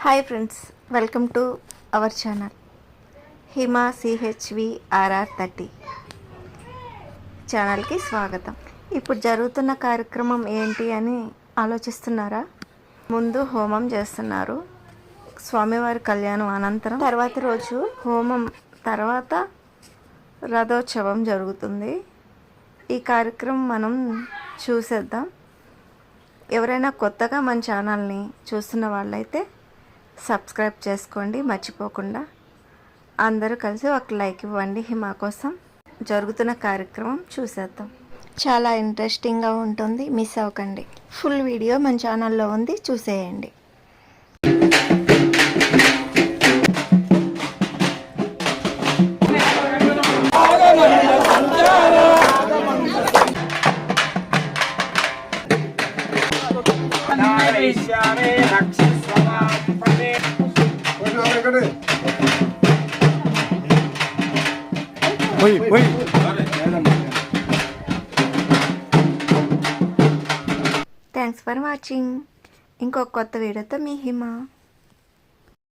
Hi friends, welcome to our channel Hima CHVRR30 ఛానల్కి స్వాగతం. ఇప్పుడు జరుగుతున్న కార్యక్రమం ఏంటి అని ఆలోచిస్తున్నారా? ముందు హోమం చేస్తున్నారు. స్వామివారి కళ్యాణం అనంతరం తర్వాత రోజు హోమం తర్వాత రథోత్సవం జరుగుతుంది. ఈ కార్యక్రమం మనం చూసేద్దాం. ఎవరైనా కొత్తగా మన ఛానల్ని చూస్తున్న వాళ్ళైతే సబ్స్క్రైబ్ చేసుకోండి మర్చిపోకుండా. అందరూ కలిసి ఒక లైక్ ఇవ్వండి. హిమా కోసం జరుగుతున్న కార్యక్రమం చూసేద్దాం. చాలా ఇంట్రెస్టింగ్గా ఉంటుంది, మిస్ అవ్వకండి. ఫుల్ వీడియో మన ఛానల్లో ఉంది, చూసేయండి. Thanks for watching. ఇంకొక కొత్త వీడియోతో మీ హిమా.